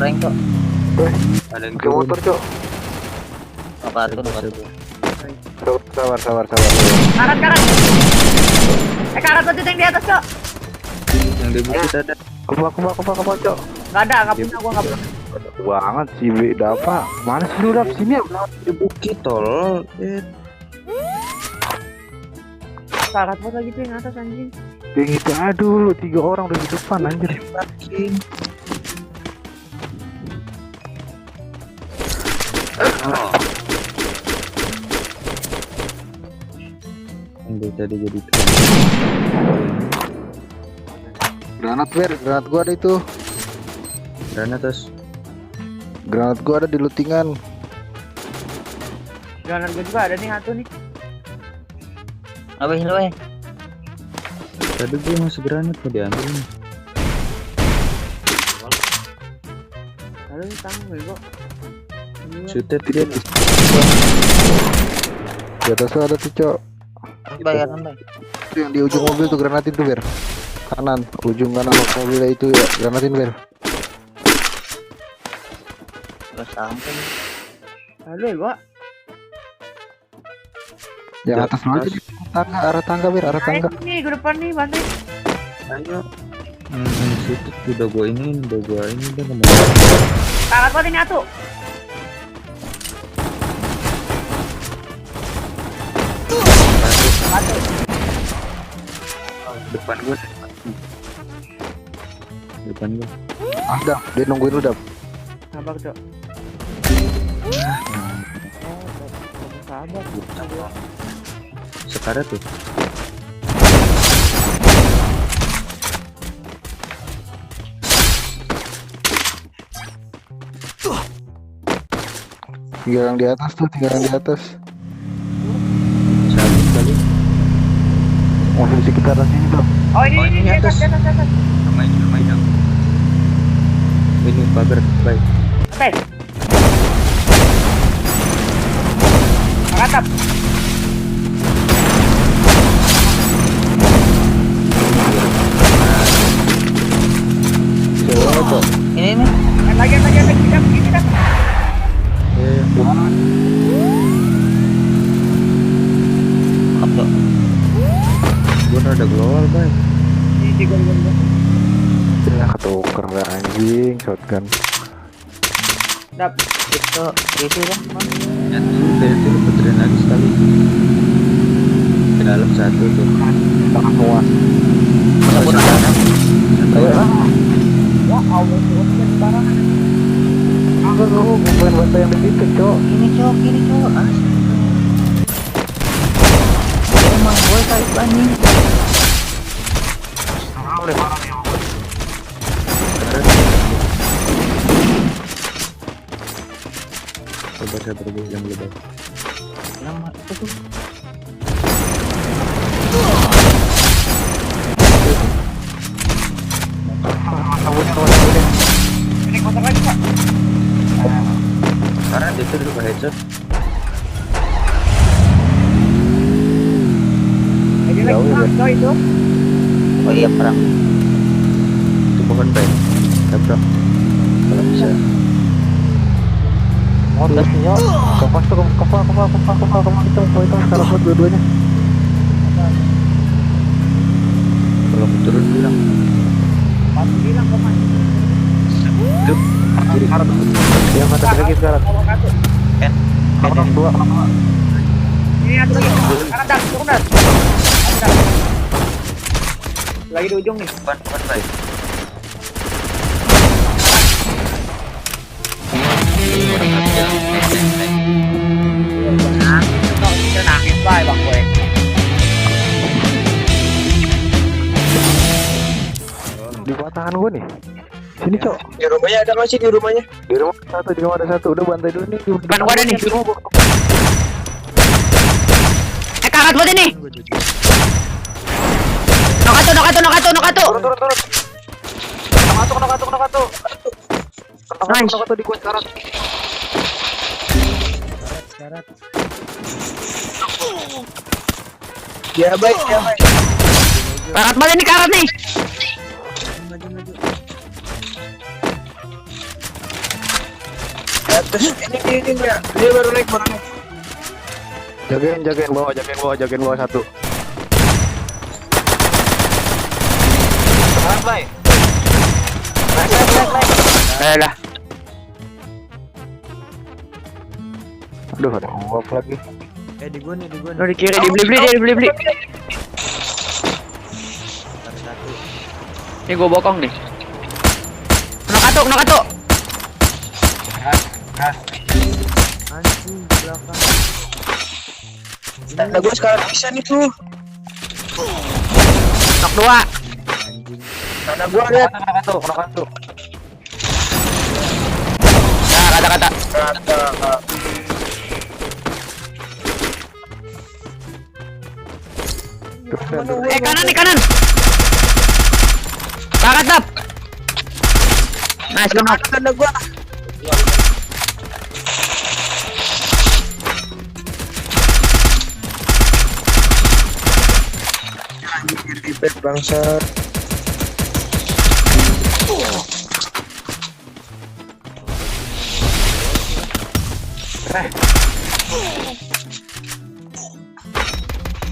prank kok. Ada yang Pakai motor, Cok. Apaan Sabar. Karat. Karat tuh yang di atas, Cok. yang di bukit ada. Kebak, Cok. Enggak ada, enggak punya, gua enggak punya. Banget sih, Bi. Dapa. Mana sih lu, Dap? Sini ya. Di bukit tol. Karat buat lagi tuh yang atas anjing. Yang itu aduh, 3 orang udah di depan anjir. Yang tadi jadi Granat gua ada itu. Granat gua ada di lootingan. Granat gua juga ada nih satu nih. Apa ini lo tadi gue masih granat mau diambil nih. Lalu tanggung bego. Sutet dia di Di atas tuh ada tuh, Cok. Bayar nambah. Itu yang di ujung mobil tuh granatin tuh, Ber. Kanan, ujung kanan mobilnya itu ya, granatin, Ber. Terus sampai. Lalu bego. Yang atas lu aja di tangga, arah tangga, Ber, arah tangga. Nih, ke depan nih, bantai. ayo. Sutet udah gue ini udah ngomong. Karat buat ini satu. Batu. Depan gue. Dah, dia nungguin lu, Dap. Sabar, Cok. Sabar. Sekarat tuh. Tinggal yang di atas tuh, Sabit kali. Masih di sekitaran sini, Dap. Oh, ini di atas. Lumayan. Ini pagar baik. Oke. Mantap. Ini Lagi kita. apa? Gue ada global baik. Ini 3 Ya ketuker lah anjing, shotgun. Dap. Itu kan. Ya sudah itu lu puterin lagi sekali. Ke dalam satu tuh. Tangan luas. Cabut aja. Ayo lah. Ya Allah, terus sembarangan. Aku bukan bantai yang di situ, Cok. Ini cok. Emang gue kali banyak. Sabar gue yang lebih. Lama itu tuh. Ini kotak lagi, Pak. Karena itu dulu ke headshot. Lagi Cok itu. Oh iya perang. Itu pohon baik. Tabrak. Kalau bisa. Motor Cok. Kapas tuh, kapal itu sekarang buat dua-duanya. Kalau mau turun bilang. Masih bilang kok, Mas. Itu kiri. Yang atas lagi sekarang. Kan Dua. Ini satu lagi. Kanan Dap, turun Dap. Lagi di ujung nih. Depan baik. Kita nangis bye bang gue. Di bawah tangan gue nih. Sini, Cok. Di rumahnya ada masih di rumahnya. Di rumah ada satu. Udah bantai dulu nih. Depan gua ada nih. Karat buat ini. Nokatu. Turun. Nokatu. Nice. Nokatu di gue sekarang. Ya baik. Karat buat ini, karat nih. Terus ini ya. Dia baru naik. Jagain bawah satu. Semangat, Bay. Naik. Dah. Aduh, ada nguap lagi. Di gua nih. Lo di kiri dibeli. Satu. Ini gua bokong nih. Kena katuk. Anjing belakang. Tanda gua sekarang bisa nih tuh. Nok 2. Anjing. Tanda gua lihat. Kena kartu. Nah, kata. Kanan. Bakat tap. Nice, kenok. Tanda gua. Ribet bangsat.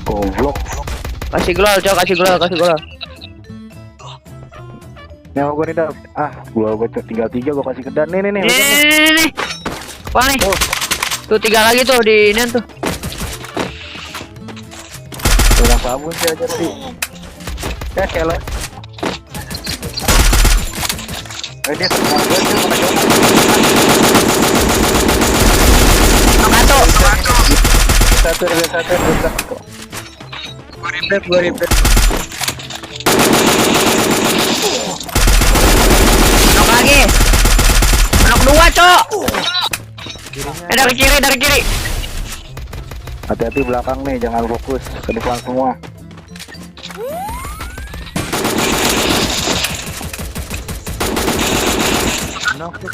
Goblok. Kasih glol, Cok, kasih glol. Nyawa gua nih Dap. Gua tinggal 3 gua kasih ke Dan. Nih. Nih. Apa nih? Tuh 3 lagi tuh di ini tuh. Tolong sabun sih aja sih. Kelo. Dia sekarang gua tuh kena jauh. Satu. Gua ribet. Nok lagi. Nok 2, Cok. Dari kiri. Hati-hati belakang nih, jangan fokus ke depan semua. Knock tuh.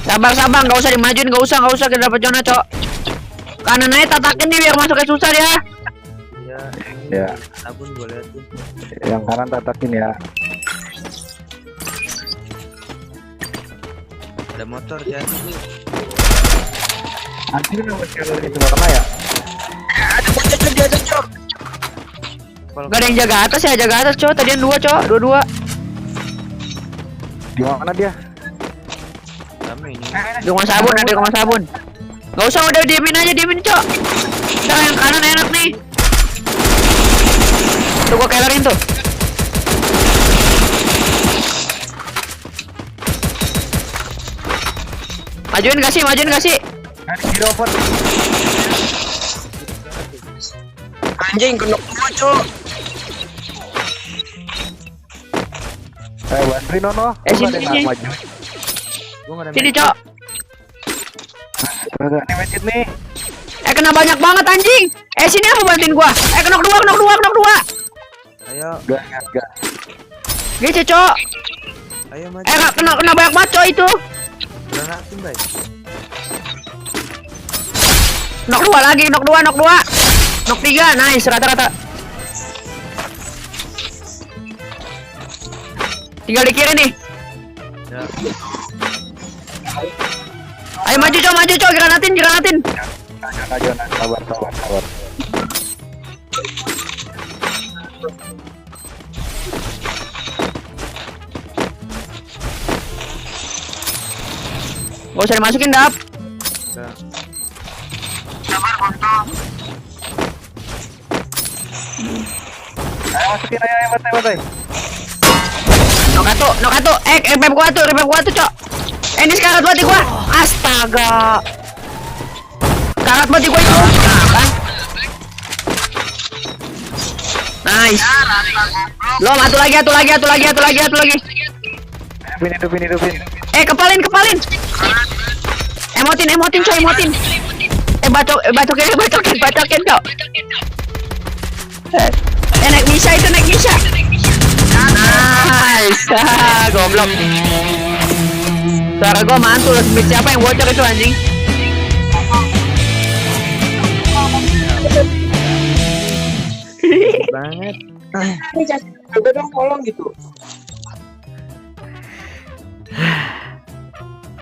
Sabar, enggak usah dimajuin, enggak usah kita dapat zona, Cok. Kanan aja tatakin nih biar masuknya susah dia. Iya. Ya. Sabun gua lihat tuh. Yang kanan tatakin ya. Ada motor jadi tuh. Anjir nomor channel itu nggak kena ya? Ada bocah Cok, dia ada, Cok. Gak ada yang jaga atas, Cok. Tadian 2, Cok. 2. Di mana dia? Rame ini. Di rumah sabun. Gak usah, udah diemin, Cok. Udah yang kanan enak nih. Tuh gua kellerin tuh. Majuin gak sih? Kiri open. Anjing, kena gua, Cok. Bantuin Nono. Sini. Maju. Gua enggak ada. Sini, Cok. Kagak nih masjid nih. Kena banyak banget anjing. Sini apa bantuin gua? Kena 2. Ayo, Gak. Gece, Cok. ayo maju. Kena banyak banget, Cok itu. Granatin, Bay. Nok 2 lagi, nok 2. Nok 3, nice, rata-rata. Tinggal di kiri nih. Ya. Ayo maju, Cok, granatin. Aja, sabar. Gak usah dimasukin, Dap. Udah. Ayo masukin ayo batai. Nok satu. Revive gua tuh, Cok. Ini sekarat mati gua. Astaga. Sekarat mati gua itu. Nah, kan? Nice. Belum, satu lagi. Hidupin. Kepalin. Emotin, Cok. Bacokin, Cok. Naik Misha. Nice. Goblok. Suara gua mantul. Siapa yang bocor itu anjing? Banget. Coba dong tolong gitu.